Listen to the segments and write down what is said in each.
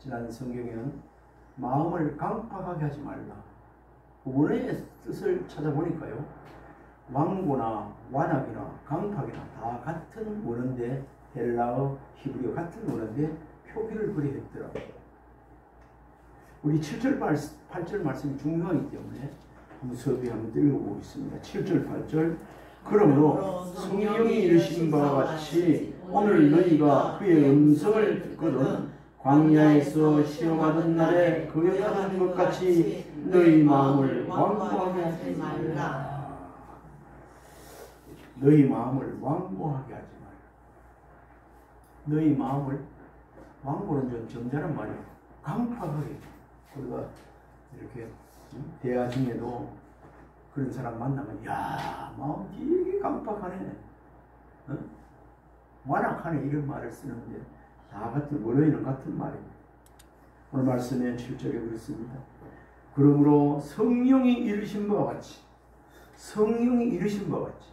지난 성경에는 마음을 강팍하게 하지 말라. 원어의 뜻을 찾아보니까요, 완고나 완악이나 강팍이나 다 같은 원어인데, 헬라어, 히브리어 같은 원어인데 표기를 그리 했더라고요. 우리 7절 8절 말씀이 중요하기 때문에 한번 서두에 한번 읽어보겠습니다. 7절 8절. 그러므로 성령이 이르신 바와 같이 오늘 너희가 그의 음성을 듣거든 광야에서 시험하던 날에 거역하던 것 같이 너희 마음을 완고하게 하지 말라. 너희 마음을 완고하게 하지 말라. 너희 마음을, 완고는 좀 점잖은 말이에요. 강팍하게. 우리가 이렇게 대화 중에도 그런 사람 만나면, 야, 마음 되게 강팍하네, 완악하네, 이런 말을 쓰는데 다 같은, 원어에는 같은 말입니다. 오늘 말씀에 7절에 그렇습니다. 그러므로 성령이 이르신 바와 같이, 성령이 이르신 바와 같이,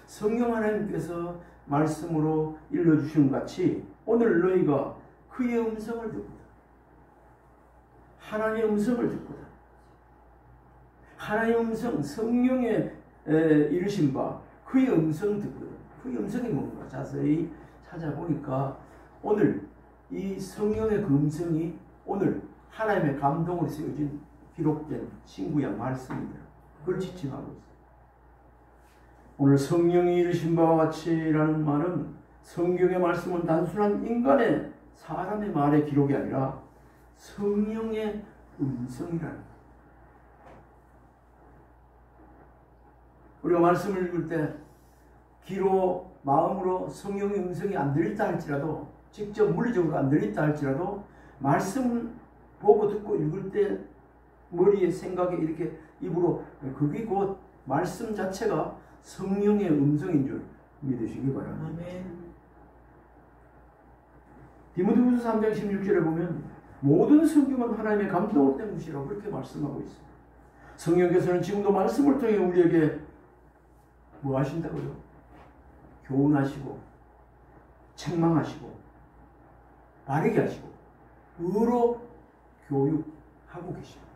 성령 하나님께서 말씀으로 일러주신 것 같이 오늘 너희가 그의 음성을 듣거든, 하나님의 음성을 듣거든, 하나님의 음성, 성령의 이르신 바, 그의 음성 듣거든. 그의 음성이 뭔가 자세히 찾아보니까 오늘 이 성령의 그 음성이 오늘 하나님의 감동으로 쓰여진 기록된 신구약 말씀입니다. 그걸 지칭하고 있어요. 오늘 성령이 이르신 바와 같이라는 말은, 성경의 말씀은 단순한 인간의, 사람의 말의 기록이 아니라 성령의 음성이라는 거예요. 우리가 말씀을 읽을 때 귀로, 마음으로 성령의 음성이 안 들린다 할지라도, 직접 물리적으로 안 들린다 할지라도 말씀을 보고 듣고 읽을 때 머리에, 생각에 이렇게 입으로, 그게 곧 말씀 자체가 성령의 음성인 줄 믿으시기 바랍니다. 아멘. 디모데후서 3장 16절에 보면 모든 성경은 하나님의 감동을 된 것이라고 그렇게 말씀하고 있습니다. 성령께서는 지금도 말씀을 통해 우리에게 뭐 하신다고요? 교훈하시고, 책망하시고, 바르게 하시고, 의로 교육하고 계십니다.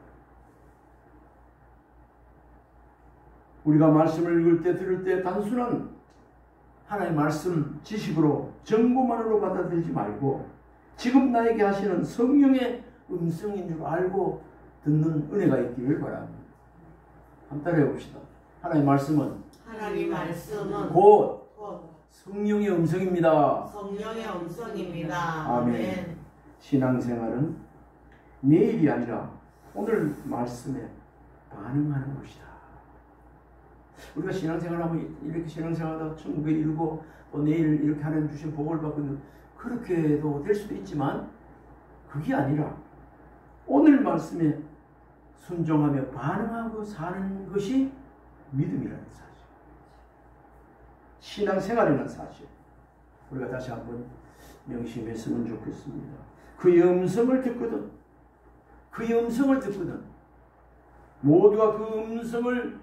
우리가 말씀을 읽을 때, 들을 때 단순한 하나님의 말씀 지식으로, 정보만으로 받아들이지 말고 지금 나에게 하시는 성령의 음성인 줄 알고 듣는 은혜가 있기를 바랍니다. 한번 따라해 봅시다. 하나님의 말씀은 곧 성령의 음성입니다. 성령의 음성입니다. 아멘. 신앙생활은 내일이 아니라 오늘 말씀에 반응하는 것이다. 우리가 신앙생활하면 이렇게 신앙생활하다 천국에 이르고 또 내일 이렇게 하나님 주신 복을 받고, 그렇게도 될 수도 있지만 그게 아니라 오늘 말씀에 순종하며 반응하고 사는 것이 믿음이라는 사실, 신앙생활이라는 사실, 우리가 다시 한번 명심했으면 좋겠습니다. 그의 음성을 듣거든, 그의 음성을 듣거든, 모두가 그 음성을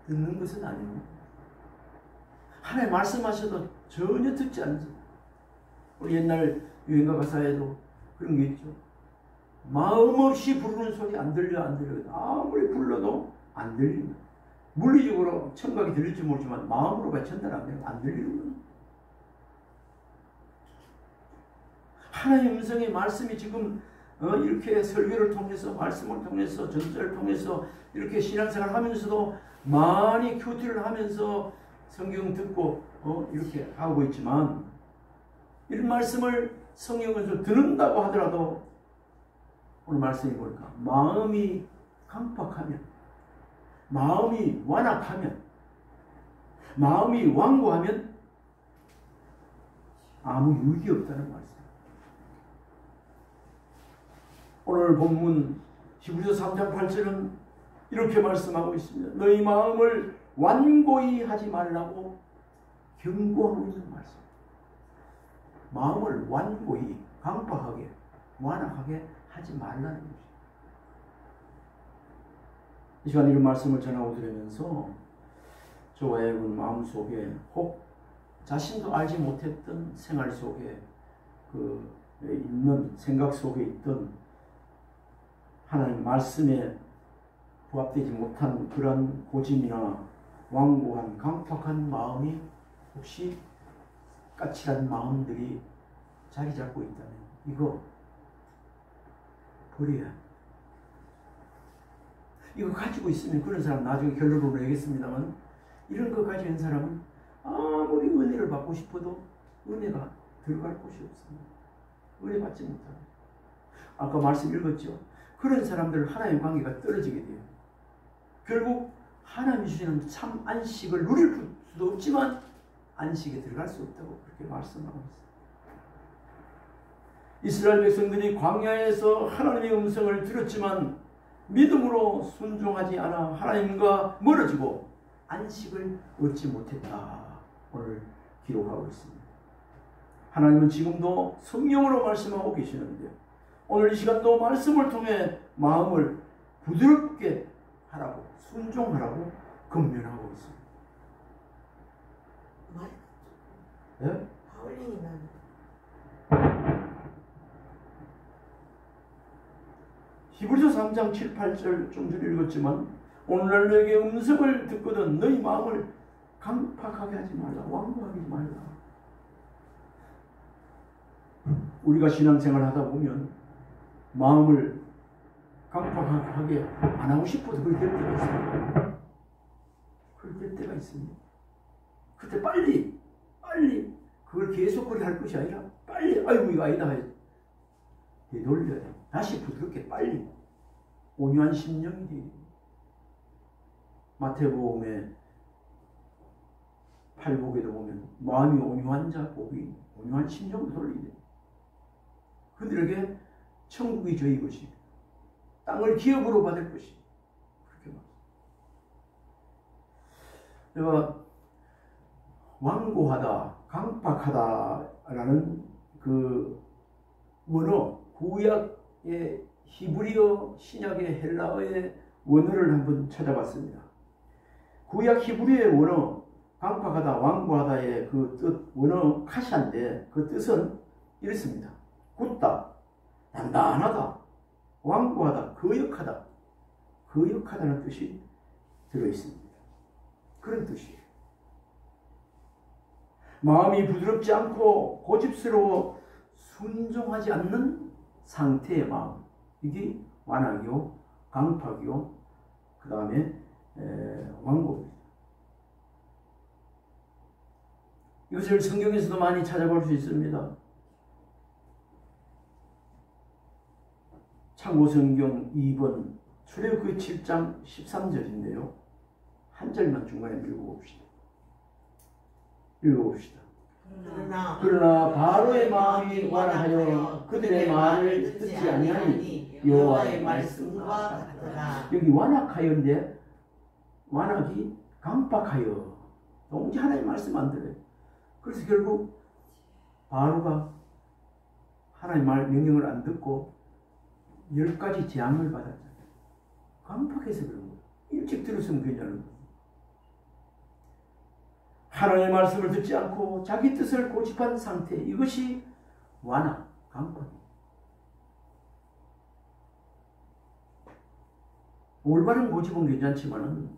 듣는 것은 아닙니다. 하나님 말씀하셔도 전혀 듣지 않습니다. 우리 옛날 유행가 가사에도 그런 게 있죠. 마음 없이 부르는 소리 안 들려, 안 들려. 아무리 불러도 안 들립니다. 물리적으로 청각이 들릴지 모르지만 마음으로가 전달 안 되면 안 들리는 거예요. 하나님의 음성의 말씀이 지금 이렇게 설교를 통해서, 말씀을 통해서, 전자를 통해서 이렇게 신앙생활을 하면서도 많이 큐티를 하면서 성경 듣고 이렇게 하고 있지만, 이런 말씀을 성경에서 듣는다고 하더라도 오늘 말씀이 뭘까? 마음이 강팍하면, 마음이 완악하면, 마음이 완고하면 아무 유익이 없다는 말씀. 오늘 본문 히브리서 3장 8절은 이렇게 말씀하고 있습니다. 너희 마음을 완고히 하지 말라고 경고하고 있는 말씀. 마음을 완고히, 강팍하게, 완악하게 하지 말라는 것입니다. 이 시간 이런 말씀을 전하고 들으면서 저와 여러분 마음속에 혹 자신도 알지 못했던 생활 속에 그 있는 생각 속에 있던 하나님 말씀에 부합되지 못한 그런 고집이나 완고한 강팍한 마음이 혹시 까칠한 마음들이 자리 잡고 있다면 이거 버려야 합니다. 이거 가지고 있으면 그런 사람 나중에 결론으로 내겠습니다만 이런 거 가진 사람은 아무리 은혜를 받고 싶어도 은혜가 들어갈 곳이 없습니다. 은혜 받지 못합니다. 아까 말씀 읽었죠. 그런 사람들 하나님의 관계가 떨어지게 돼요. 결국 하나님이 주시는 참 안식을 누릴 수도 없지만 안식에 들어갈 수 없다고 그렇게 말씀하고 있습니다. 이스라엘 백성들이 광야에서 하나님의 음성을 들었지만 믿음으로 순종하지 않아 하나님과 멀어지고 안식을 얻지 못했다. 오늘 기록하고 있습니다. 하나님은 지금도 성령으로 말씀하고 계시는데요. 오늘 이 시간도 말씀을 통해 마음을 부드럽게 하라고 순종하라고 권면하고 있습니다. 네? 하울링이 나는. 히브리서 3장 7, 8절 좀 전에 읽었지만 오늘날 너에게 음성을 듣거든 너희 마음을 강팍하게 하지 말라. 완고하게 하지 말라. 우리가 신앙생활 하다 보면 마음을 강팍하게 안 하고 싶어도 그렇게 될 때가 있습니다. 그렇게 될 때가 있습니다. 그때 빨리 그걸 계속 그렇게 할 것이 아니라 빨리 아이고 이거 아니다 되돌려야 돼. 다시 부드럽게 빨리 온유한 심령이 되게 됩니다. 마태복음의 8복에도 보면 마음이 온유한 자 복이 온유한 심령을 돌리게 됩니다. 그들에게 천국이 저희 것이 땅을 기업으로 받을 것이 그렇게 말합니다. 내가 완고하다, 강팍하다라는 그 원어 구약의 히브리어, 신약의 헬라어의 원어를 한번 찾아봤습니다. 구약 히브리어의 원어 강팍하다, 완고하다의 그 뜻 원어 카시아인데 그 뜻은 이렇습니다. 굳다, 단단하다, 완고하다, 거역하다는 뜻이 들어있습니다. 그런 뜻이에요. 마음이 부드럽지 않고 고집스러워 순종하지 않는 상태의 마음, 이게 완악이요, 강팍이요, 그 다음에 완고입니다. 이것을 성경에서도 많이 찾아볼 수 있습니다. 참고성경 2번 출애굽기 7장 13절인데요. 한 절만 중간에 읽어봅시다. 그러나 바로의 마음이 완악하여 그들의 말을 듣지 아니하니 여호와의 말씀과 같더라. 여기 완악하여인데 완악이 강팍하여 도무지 하나님의 말씀 안 들어요. 그래서 결국 바로가 하나님의 말 명령을 안 듣고 10가지 재앙을 받았잖아요. 강팍해서 그런 거예요. 일찍 들었으면 괜찮은 거예요. 하나님의 말씀을 듣지 않고 자기 뜻을 고집한 상태, 이것이 완악, 강팍입니다. 올바른 고집은 괜찮지만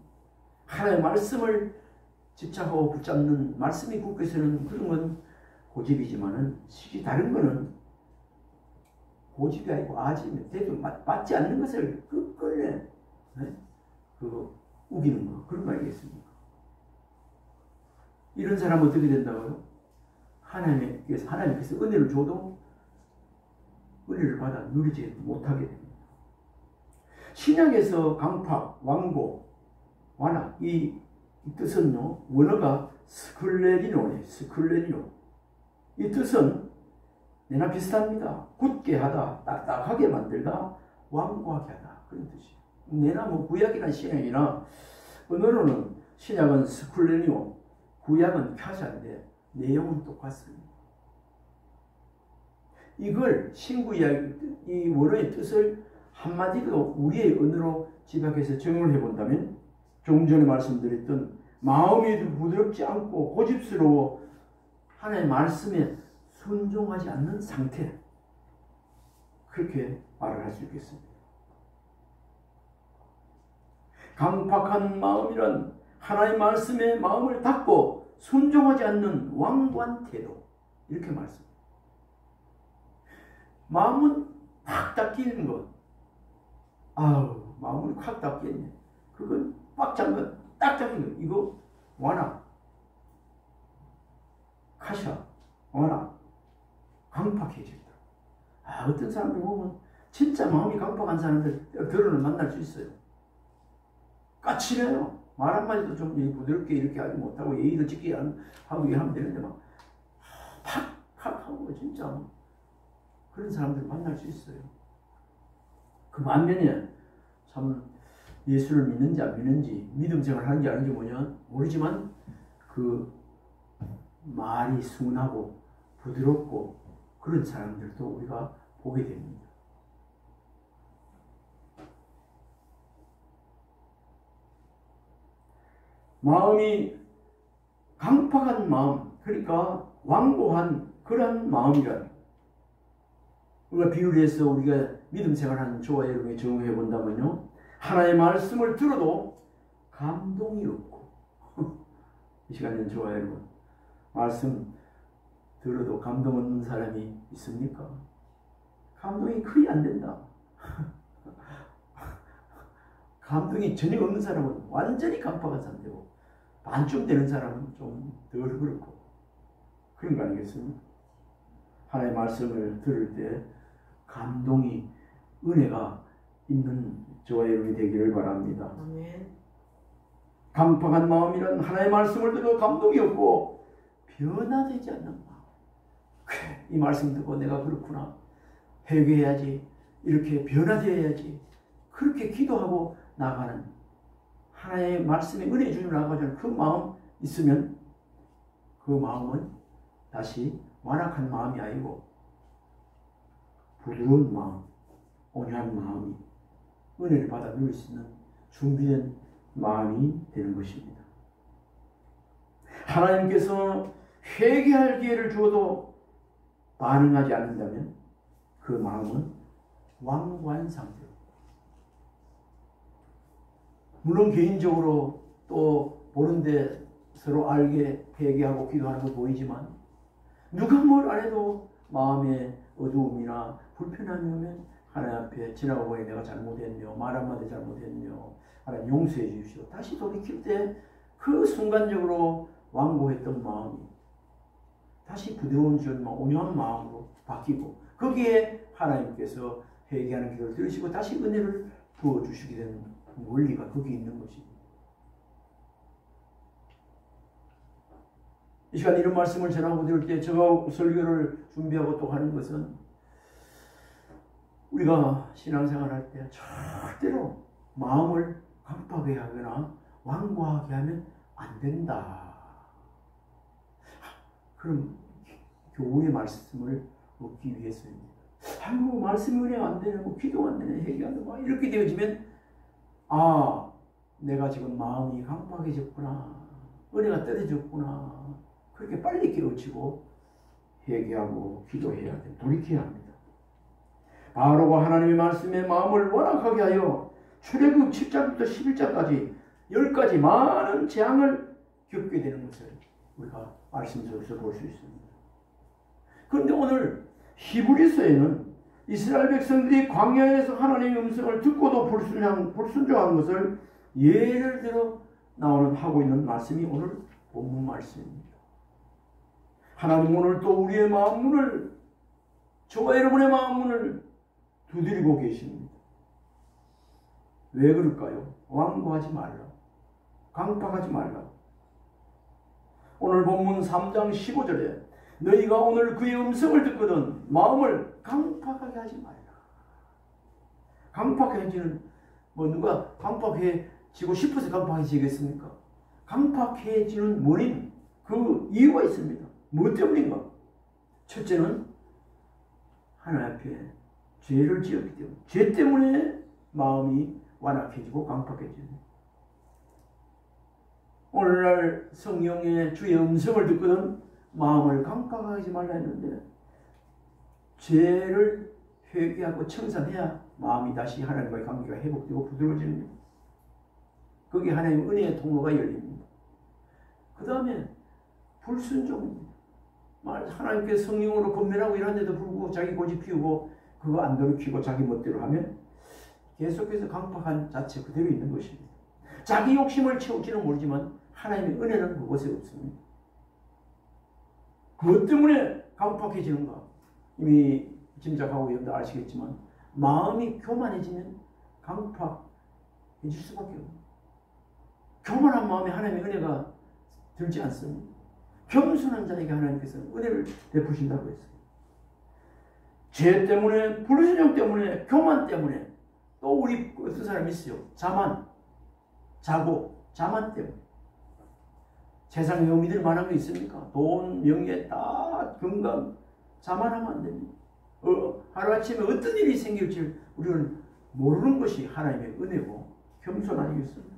하나님의 말씀을 집착하고 붙잡는 말씀이 굳게 서는 그런 건 고집이지만은 실이 다른 거는 고집이 아니고 아집이면 대도 맞지 않는 것을 끝끝내 그거 우기는 거, 그런 거 아니겠습니까? 이런 사람은 어떻게 된다고요? 하나님께서 은혜를 줘도 은혜를 받아 누리지 못하게 됩니다. 신약에서 강팍, 완고, 완악, 이 뜻은요, 원어가 스클레리노네, 스클레리노. 이 뜻은 내나 비슷합니다. 굳게 하다, 딱딱하게 만들다, 완고하게 하다, 그런 뜻이에요. 내나 구약이나 신약이나 언어로는 신약은 스클레리노, 구약은 캬샤인데 내용은 똑같습니다. 이걸 신구약 이 원어의 뜻을 한마디로 우리의 언어로 집약해서 적용을 해본다면 조금 전에 말씀드렸던 마음이 부드럽지 않고 고집스러워 하나님의 말씀에 순종하지 않는 상태, 그렇게 말을 할 수 있겠습니다. 강팍한 마음이란 하나님의 말씀에 마음을 닫고 순종하지 않는 완고한 태도, 이렇게 말씀합니다. 마음은 확 닫히는 것. 아우, 마음을 확 닫겠네. 그건 꽉 잠근, 딱 잡힌 것. 이거 완악, 카샤, 완악, 강팍해진다. 어떤 사람들 보면 진짜 마음이 강팍한 사람들 들어는 만날 수 있어요. 까칠해요. 말 한마디도 좀 부드럽게 이렇게 하지 못하고 예의도 지키게 하고 하면 되는데 막 팍팍 하고 진짜 그런 사람들 만날 수 있어요. 그 반면에 참 예수를 믿는지 안 믿는지, 믿음 생활 하는지 아닌지 모르지만 그 말이 순하고 부드럽고 그런 사람들도 우리가 보게 됩니다. 마음이 강팍한 마음, 그러니까 완고한 그런 마음이란, 우리가 비유를 해서 우리가 믿음 생활하는 저와 여러분이 적용해 본다면요, 하나님의 말씀을 들어도 감동이 없고 이 시간에는 저와 여러분 말씀 들어도 감동 없는 사람이 있습니까? 감동이 거의 안 된다. 감동이 전혀 없는 사람은 완전히 강팍한 상태고, 반쯤 되는 사람은 좀 덜 그렇고, 그런 거 아니겠습니까? 하나님의 말씀을 들을 때 감동이, 은혜가 있는 저와 여러분이 되기를 바랍니다. 아멘. 강팍한 마음이란 하나님의 말씀을 들어도 감동이 없고 변화되지 않는 마음. 그래, 이 말씀 듣고 내가 그렇구나, 회개해야지, 이렇게 변화되어야지, 그렇게 기도하고 나가는, 하나님의 말씀에 은혜 주님 나가자는 그 마음 있으면 그 마음은 다시 완악한 마음이 아니고 부드러운 마음, 온유한 마음이 은혜를 받아 누릴 수 있는 준비된 마음이 되는 것입니다. 하나님께서 회개할 기회를 주어도 반응하지 않는다면 그 마음은 완고한 상태로, 물론 개인적으로 또 보는데 서로 알게 회개하고 기도하는 거 보이지만, 누가 뭘 안 해도 마음에 어두움이나 불편함이 오면 하나님 앞에 지나고 보니 내가 잘못했네요, 말 한마디 잘못했네요, 하나님 용서해 주십시오. 다시 돌이킬 때 그 순간적으로 완고했던 마음이 다시 부드러운 온유한 마음으로 바뀌고, 거기에 하나님께서 회개하는 기도를 들으시고 다시 은혜를 부어주시게 되는 원리가 거기 있는 것입니다. 이 시간 이런 말씀을 전하고 들을 때 제가 설교를 준비하고 또 하는 것은, 우리가 신앙생활 할 때 절대로 마음을 강팍하게 하거나 완고하게 하면 안 된다. 그럼 교훈의 말씀을 얻기 위해서입니다. 아이고, 말씀이 은혜가 안 되네, 뭐 기도가 안 되네, 회개가 안 되네, 막 이렇게 되어지면, 아, 내가 지금 마음이 강팍해졌구나, 은혜가 떨어졌구나, 그렇게 빨리 깨우치고 회개하고 기도해야 돼, 돌이켜야 합니다. 바로가 하나님의 말씀에 마음을 완악하게 하여 출애굽 7장부터 11장까지 10가지 많은 재앙을 겪게 되는 것을 우리가 말씀 속에서 볼 수 있습니다. 그런데 오늘 히브리서에는 이스라엘 백성들이 광야에서 하나님의 음성을 듣고도 불순종한 것을 예를 들어 하고 있는 말씀이 오늘 본문 말씀입니다. 하나님 오늘 또 우리의 마음 문을, 저와 여러분의 마음 문을 두드리고 계십니다. 왜 그럴까요? 완고하지 말라, 강팍하지 말라. 오늘 본문 3장 15절에 너희가 오늘 그의 음성을 듣거든 마음을 강팍하게 하지 말라. 강팍해지는, 누가 강팍해지고 싶어서 강팍해지겠습니까? 강팍해지는 원인, 그 이유가 있습니다. 뭐 때문인가? 첫째는 하나님 앞에 죄를 지었기 때문에, 죄 때문에 마음이 완악해지고 강팍해집니다. 오늘날 성령의 주의 음성을 듣거든 마음을 강팍하지 말라 했는데, 죄를 회개하고 청산해야 마음이 다시 하나님과의 관계가 회복되고 부드러워집니다. 거기에 하나님의 은혜의 통로가 열립니다. 그 다음에 불순종입니다. 하나님께서 성령으로 권면하고 이러는데도 불구하고 자기 고집 피우고 그거 안 돌이키고 자기 멋대로 하면 계속해서 강팍한 자체 그대로 있는 것입니다. 자기 욕심을 채울지는 모르지만 하나님의 은혜는 그곳에 없습니다. 무엇 때문에 강팍해지는가? 이미 짐작하고 여러분들 아시겠지만 마음이 교만해지면 강팍해질 수밖에 없습니다. 교만한 마음에 하나님의 은혜가 들지 않습니다. 겸손한 자에게 하나님께서 은혜를 베푸신다고 했어요. 죄 때문에, 불순종 때문에, 교만 때문에 또 우리 어떤 사람이 있어요. 자만 때문에. 세상에 믿을 만한 거 있습니까? 돈, 명예, 다 건강, 자만하면 안 됩니다. 하루아침에 어떤 일이 생길지 우리는 모르는 것이 하나님의 은혜고 겸손 아니겠습니까?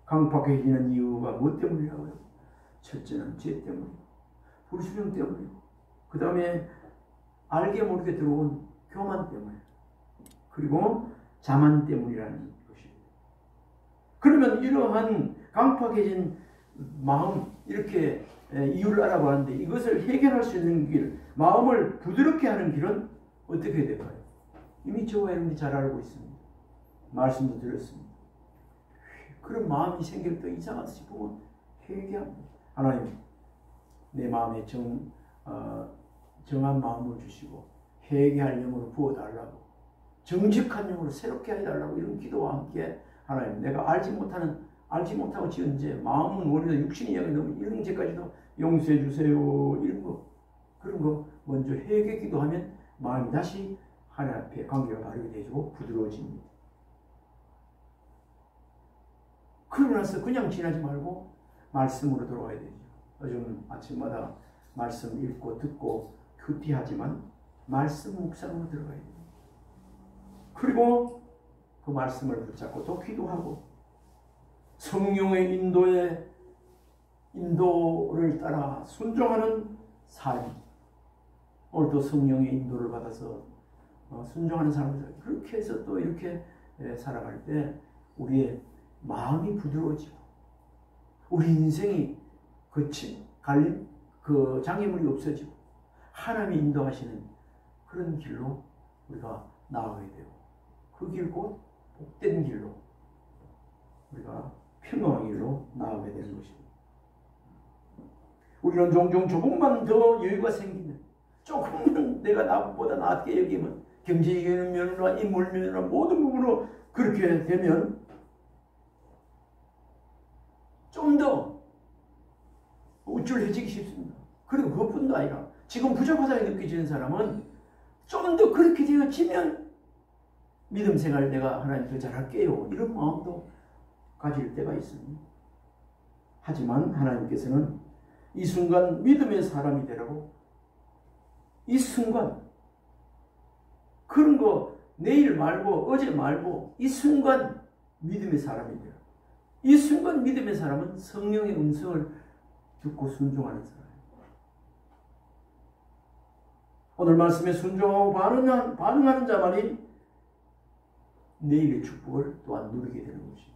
강팍해지는 이유가 무엇 때문이라고요? 첫째는 죄 때문이고 불순종 때문이고 그 다음에 알게 모르게 들어온 교만 때문에 그리고 자만 때문이라는 것입니다. 그러면 이러한 강팍해진 마음 이렇게 이유를 알아보았는데 이것을 해결할 수 있는 길, 마음을 부드럽게 하는 길은 어떻게 해야 될까요? 이미 저와 여러분이 잘 알고 있습니다. 말씀도 드렸습니다. 그런 마음이 생길 때 이상하다 싶으면 회개합니다. 하나님, 내 마음에 정한 마음을 주시고 회개할 영으로 부어달라고 정직한 영으로 새롭게 해달라고 이런 기도와 함께 하나님, 내가 알지 못하고 지은 죄, 마음은 원래 육신이 영이 너무 이런 죄까지도 용서해 주세요. 이런 거 그런 거 먼저 회개 기도하면 마음이 다시 하나님 앞에 관계가 바르게 되고 부드러워집니다. 그러고 나서 그냥 지나지 말고 말씀으로 돌아와야 되죠. 요즘 아침마다 말씀 읽고 듣고 큐티하지만 말씀 묵상으로 들어가야 돼요. 그리고 그 말씀을 붙잡고 또 기도하고 성령의 인도를 따라 순종하는 삶. 오늘도 성령의 인도를 받아서 순종하는 삶을 그렇게 해서 또 이렇게 살아갈 때 우리의 마음이 부드러워지고 우리 인생이 갈림, 그 장애물이 없어지고 하나님이 인도하시는 그런 길로 우리가 나아가야 돼요. 그 길 곧 복된 길로 우리가 평안한 길로 나아가야 되는 것입니다. 우리는 종종 조금만 더 여유가 생기면 조금만 내가 나보다 낫게 여기면 경제적인 면이나 인물 면이나 모든 부분으로 그렇게 되면 좀 더 우쭐해지기 쉽습니다. 그리고 그것뿐도 아니라 지금 부족하다고 느껴지는 사람은 좀 더 그렇게 되어지면 믿음 생활 내가 하나님 더 잘할게요. 이런 마음도 가질 때가 있습니다. 하지만 하나님께서는 이 순간 믿음의 사람이 되라고 이 순간 그런 거 내일 말고 어제 말고 이 순간 믿음의 사람이 되라. 이 순간 믿음의 사람은 성령의 음성을 듣고 순종하는 사람입니다. 오늘 말씀에 순종하고 반응하는 자만이 내일의 축복을 또한 누리게 되는 것입니다.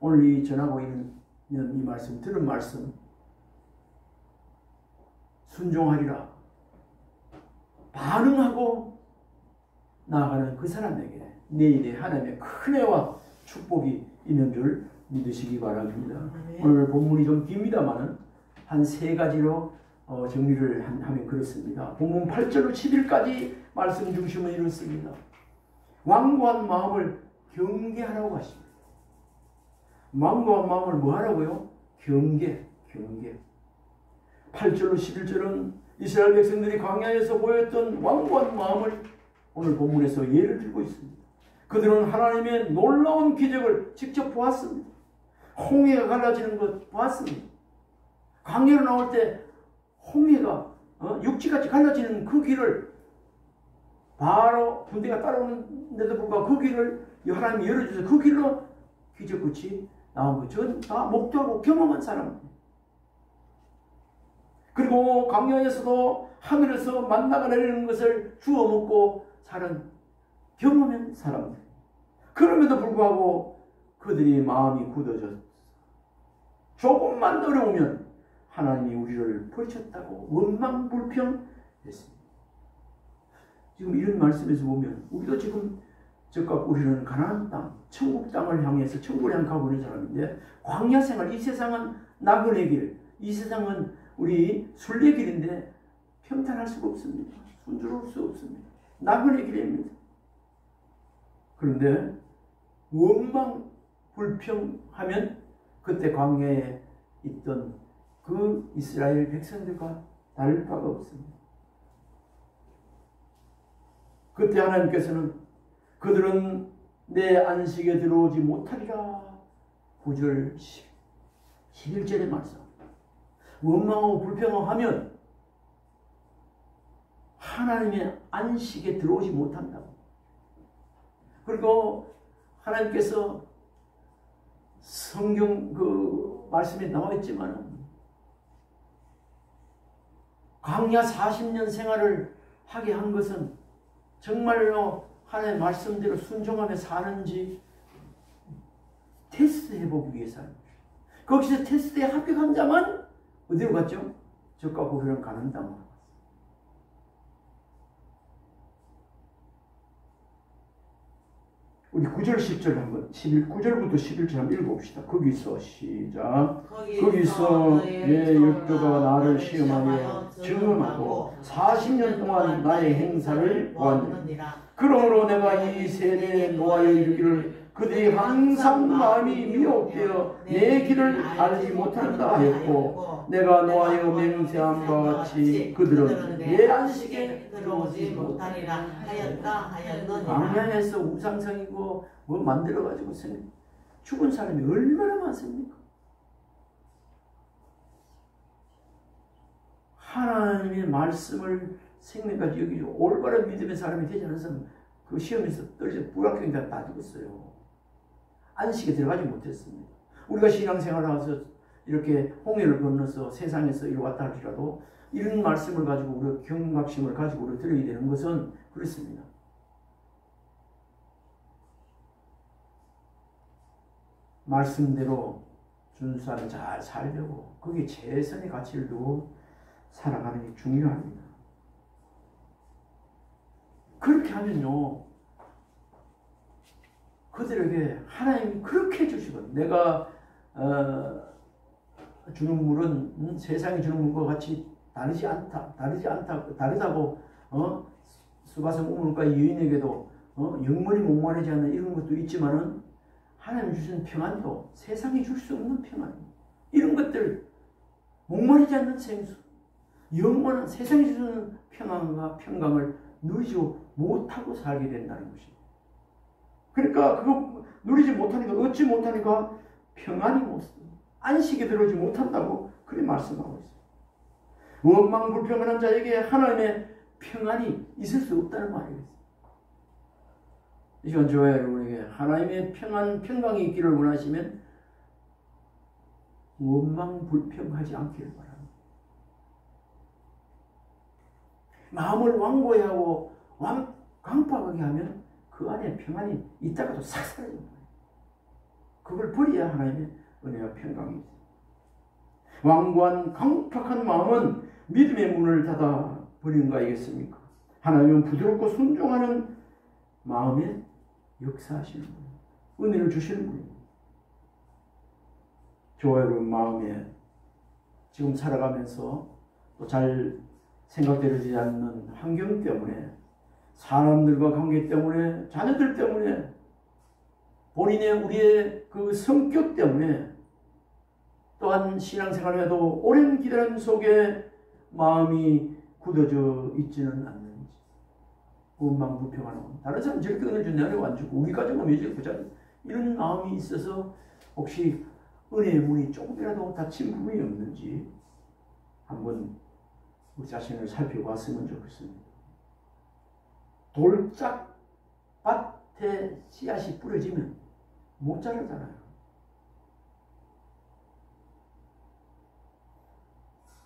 오늘 이 전하고 있는 이 말씀, 들은 말씀 순종하리라 반응하고 나아가는 그 사람에게 내일의 하나님의 큰 애와 축복이 있는 줄 믿으시기 바랍니다. 네. 오늘 본문이 좀 깁니다만은 한 세 가지로 정리를 하면 그렇습니다. 본문 8절로 10일까지 말씀 중심은 이렇습니다. 완고한 마음을 경계하라고 하십니다. 완고한 마음을 뭐 하라고요? 경계. 8절로 11절은 이스라엘 백성들이 광야에서 보였던 완고한 마음을 오늘 본문에서 예를 들고 있습니다. 그들은 하나님의 놀라운 기적을 직접 보았습니다. 홍해가 갈라지는 것 보았습니다. 광야로 나올 때 홍해가 육지같이 갈라지는 그 길을 바로 군대가 따라오는데도 불구하고 그 길을 하나님이 열어주셔서 그 길로 기적같이 나온 것. 저는 다 목도하고 경험한 사람입니다. 그리고 광야에서도 하늘에서 만나가 내리는 것을 주워 먹고 사는 경험한 사람들. 그럼에도 불구하고 그들이 마음이 굳어졌어. 조금만 어려우면 하나님이 우리를 버리셨다고 원망불평했습니다. 지금 이런 말씀에서 보면 우리도 지금 즉각 우리는 가나안 땅, 천국 땅을 향해서 천국을 향해 가고 있는 사람인데 광야 생활, 이 세상은 나그네 길, 이 세상은 우리 순례길인데 평탄할 수가 없습니다. 순조로울 수 없습니다. 나그네 길입니다. 그런데 원망 불평하면 그때 광야에 있던 그 이스라엘 백성들과 다를 바가 없습니다. 그때 하나님께서는 그들은 내 안식에 들어오지 못하리라. 9절 11절의 말씀. 원망하고 불평하면 하나님의 안식에 들어오지 못한다고. 그리고 하나님께서 성경 그 말씀에 나와 있지만 광야 40년 생활을 하게 한 것은 정말로 하나님의 말씀대로 순종하며 사는지 테스트해보기 위해서입니다. 거기서 테스트에 합격한 자만 어디로 갔죠? 적과 고르는 가는 땅으로 갔어요. 우리 9절 10절 한번 9절부터 11절 한번 읽어봅시다. 거기서 시작. 거기서 내 열조가 나를 시험하여 증언하고 40년 동안 나의 행사를 보았느니라. 그러므로 내가 이 세대에 노하여 이르기를 그들이 항상 마음이 미혹되어 내 길을 알지 못한다 하였고 내가 노하여 맹세함과 같이 그들은 내 안식에 들어오지 못하리라 하였느니라. 광야에서 우상성이고 뭐 만들어가지고 죽은 사람이 얼마나 많습니까? 하나님의 말씀을 생명까지 여기고 올바른 믿음의 사람이 되지 않은 사람은 그 시험에서 떨어져 불합격이다 다 죽었어요. 안식에 들어가지 못했습니다. 우리가 신앙생활을 하면서 이렇게 홍해를 건너서 세상에서 이리 왔다 할지라도 이런 말씀을 가지고 우리가 경각심을 가지고 우리가 들어야 되는 것은 그렇습니다. 말씀대로 준수하며 잘 살려고 거기에 최선의 가치를 두고 살아가는 게 중요합니다. 그렇게 하면요 그들에게 하나님이 그렇게 해주시거든. 내가 주는 물은 세상이 주는 물과 같이 다르다고 수가성 우물가 여인에게도 영원히 목마르지 않는 이런 것도 있지만은 하나님 주시는 평안도 세상이 줄 수 없는 평안입니다. 이런 것들 목마르지 않는 생수, 영원한 세상이 주는 평안과 평강을 누리지 못하고 살게 된다는 것입니다. 그러니까 그거 누리지 못하니까 얻지 못하니까 평안이 못 안식에 들어오지 못한다고 그렇게 말씀하고 있어요. 원망 불평하는 자에게 하나님의 평안이 있을 수 없다는 말이겠어요. 이 시간 저와 여러분에게 하나님의 평안, 평강이 있기를 원하시면 원망 불평하지 않기를 바랍니다. 마음을 완고히 하고 강팍하게 하면 그 안에 평안이 있다가도 싹 사라집니다. 그걸 버려야 하나님의 은혜와 평강이 있어요. 완고한 강팍한 마음은 믿음의 문을 닫아 버리는 거 아니겠습니까? 하나님은 부드럽고 순종하는 마음에 역사하시는 분이에요. 은혜를 주시는 분이에요. 저와 여러분 마음에 지금 살아가면서 또 잘 생각되지 않는 환경 때문에 사람들과 관계 때문에 자녀들 때문에 본인의 우리의 그 성격 때문에 또한 신앙생활을 해도 오랜 기다림 속에 마음이 굳어져 있지는 않는지 원망 불평하는 다른 사람 저렇게 은혜 준다고 내가 안 주고 우리 가정은 왜 저렇게 보자 이런 마음이 있어서 혹시 은혜의 문이 조금이라도 닫힌 부분이 없는지 한번 우리 자신을 살펴봤으면 좋겠습니다. 돌짝밭에 씨앗이 뿌려지면 못 자라잖아요.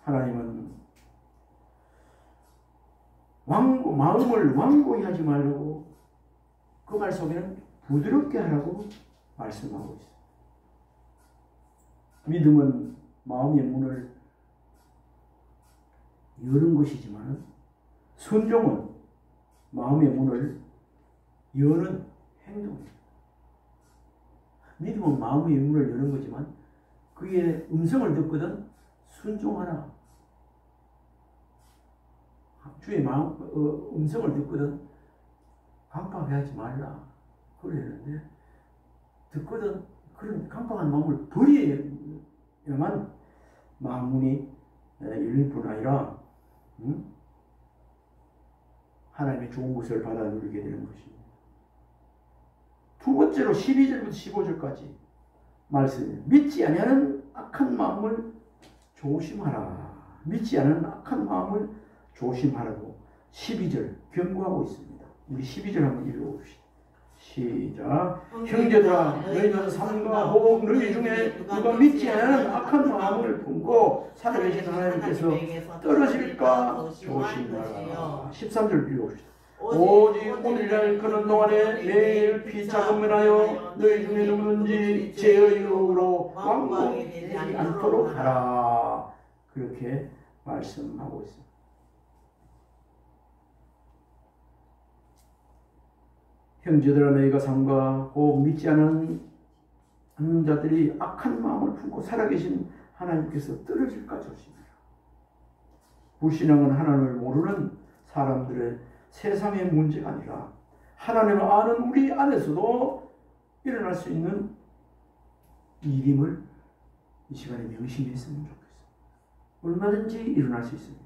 하나님은 마음을 완고히 하지 말라고 그 말 속에는 부드럽게 하라고 말씀하고 있어요. 믿음은 마음의 문을 여는 것이지만 순종은 마음의 문을 여는 행동입니다. 믿음은 마음의 문을 여는 거지만 그의 음성을 듣거든 순종하라. 주의 음성을 듣거든 강팍하게 하지 말라. 그러는데 듣거든 그런 강팍한 마음을 버려야만 마음문이 열릴 뿐 아니라 하나님의 좋은 것을 받아 누리게 되는 것입니다. 두 번째로 12절부터 15절까지 말씀. 믿지 아니하는 악한 마음을 조심하라. 믿지 않는 악한 마음을 조심하라고 12절 경고하고 있습니다. 우리 12절 한번 읽어봅시다. 시작. 형제들아 너희는 삶과 호흡 너희 중에 누가 믿지 않는 악한 마음을 품고 살아계신 하나님께서 떨어질까 조심하라. 13절 읽어봅시다. 오직 오늘이라는 그런 동안에 매일 피차 건면하여 너희 중에 누구든지 죄의 의로 왕복되지 않도록 하라. 그렇게 말씀하고 있습니다. 형제들아 너희가 삼가 꼭 믿지 않은 자들이 악한 마음을 품고 살아계신 하나님께서 떨어질까 조심해라. 불신앙은 하나님을 모르는 사람들의 세상의 문제가 아니라 하나님을 아는 우리 안에서도 일어날 수 있는 일임을 이 시간에 명심했으면 좋겠어요. 얼마든지 일어날 수 있습니다.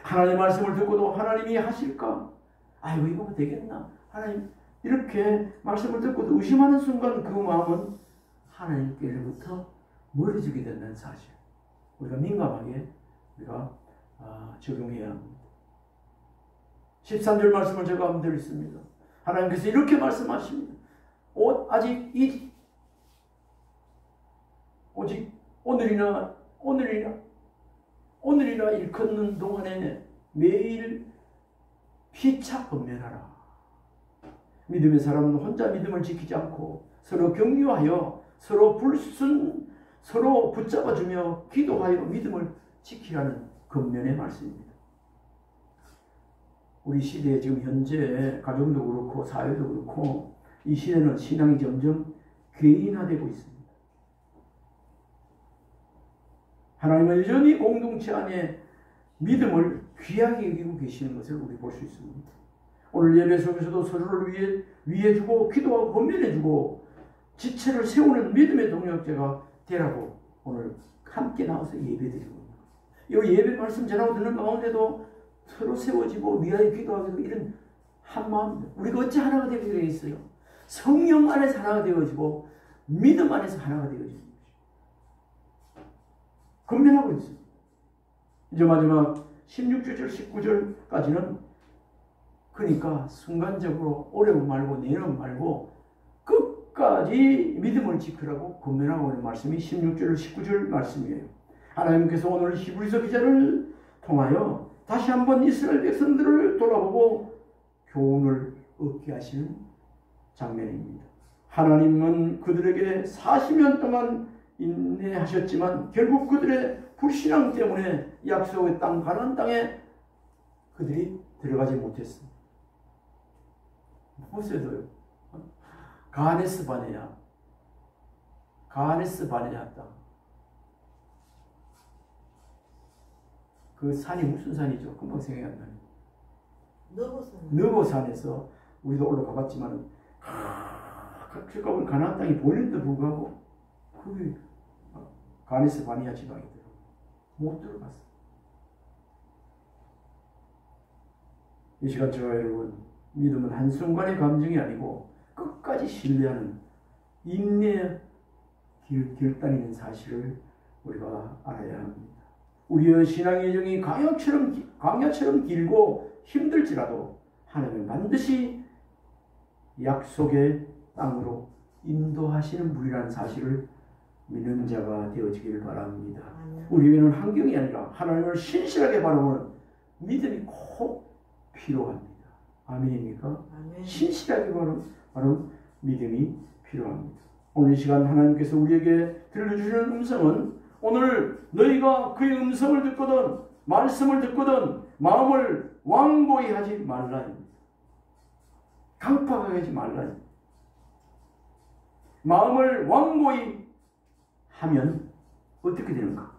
하나님의 말씀을 듣고도 하나님이 하실까? 아이고 이거 뭐 되겠나? 하나님 이렇게 말씀을 듣고도 의심하는 순간 그 마음은 하나님께로부터 멀어지게 된다는 사실. 우리가 민감하게 우리가 적용해야 합니다. 13절 말씀을 제가 한번 드리겠습니다. 하나님께서 이렇게 말씀하십니다. 오직 오늘이나 일컫는 동안에 매일 피차 건면하라. 믿음의 사람은 혼자 믿음을 지키지 않고 서로 격려하여 서로 붙잡아주며 기도하여 믿음을 지키라는 권면의 말씀입니다. 우리 시대에 지금 현재 가정도 그렇고 사회도 그렇고 이 시대는 신앙이 점점 개인화되고 있습니다. 하나님은 여전히 공동체 안에 믿음을 귀하게 여기고 계시는 것을 우리 볼 수 있습니다. 오늘 예배 속에서도 서로를 위해주고 기도하고 권면해주고 지체를 세우는 믿음의 동역자가 되라고 오늘 함께 나와서 예배드리고 있는 거예요. 이 예배 말씀 전하고 듣는 가운데도 서로 세워지고 위하여 기도하고 이런 한마음, 우리가 어찌 하나가 되게 되어 있어요? 성령 안에서 하나가 되어지고 믿음 안에서 하나가 되어지는 것이죠. 권면하고 있어요. 이제 마지막 16절 19절까지는 그러니까 순간적으로 오래고 말고 내려고 말고 끝까지 믿음을 지키라고 권면하고 있는 말씀이 16절 19절 말씀이에요. 하나님께서 오늘 히브리서 기자를 통하여 다시 한번 이스라엘 백성들을 돌아보고 교훈을 얻게 하시는 장면입니다. 하나님은 그들에게 40년 동안 인내하셨지만 결국 그들의 불신앙 때문에 약속의 땅 가나안 땅에 그들이 들어가지 못했습니다. 모세도요. 가데스 바네아 땅. 그 산이 무슨 산이죠? 금방 생각이 안 나요. 느보산에서 우리도 올라가 봤지만 가까운 가나안 땅이 보이는데도 불구하고 그게 가데스 바네아 지방이더라고요. 못 들어갔어요. 이 시간 저와 여러분, 믿음은 한순간의 감정이 아니고 끝까지 신뢰하는 인내의 길다니는 사실을 우리가 알아야 합니다. 우리의 신앙의 여정이 광야처럼 길고 힘들지라도 하나님은 반드시 약속의 땅으로 인도하시는 분이라는 사실을 믿는 자가 되어지길 바랍니다. 우리에게는 환경이 아니라 하나님을 신실하게 바라보는 믿음이 꼭 필요합니다. 아멘입니까? 아멘. 신실하게 바로 믿음이 필요합니다. 오늘 이 시간 하나님께서 우리에게 들려주시는 음성은 오늘 너희가 그의 음성을 듣거든 말씀을 듣거든 마음을 완고히 하지 말라입니다. 강팍하게 하지 말라입니다. 마음을 완고히 하면 어떻게 되는가?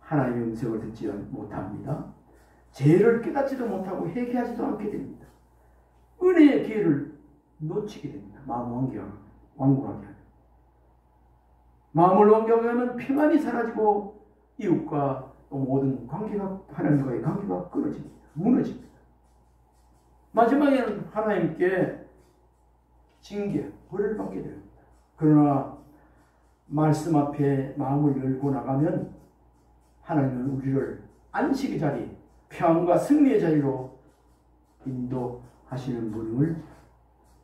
하나님의 음성을 듣지 못합니다. 죄를 깨닫지도 못하고 회개하지도 않게 됩니다. 은혜의 기회를 놓치게 됩니다. 마음 완고하게 하면. 마음을 완고하게 하면 평안이 사라지고 이웃과 또 모든 관계가 하나님과의 관계가 끊어집니다. 무너집니다. 마지막에는 하나님께 징계, 벌을 받게 됩니다. 그러나 말씀 앞에 마음을 열고 나가면 하나님은 우리를 안식의 자리, 평안과 승리의 자리로 인도하시는 분을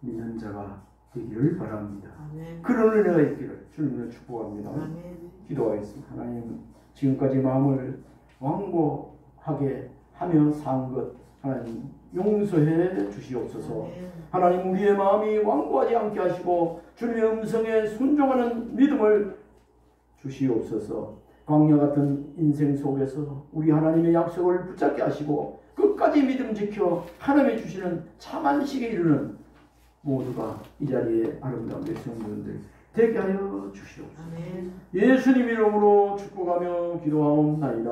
믿는 자가 되기를 바랍니다. 아멘. 그런 은혜가 있기를 주님으로 축복합니다. 아멘. 기도하겠습니다. 하나님, 지금까지 마음을 완고하게 하며 산 것 하나님 용서해 주시옵소서. 아멘. 하나님, 우리의 마음이 완고하지 않게 하시고 주님의 음성에 순종하는 믿음을 주시옵소서. 광야 같은 인생 속에서 우리 하나님의 약속을 붙잡게 하시고 끝까지 믿음 지켜 하나님이 주시는 참 안식에 이르는 모두가 이 자리에 아름다운 백성분들 되게 하여 주시옵소서. 아멘. 예수님 이름으로 축복하며 기도하옵나이다.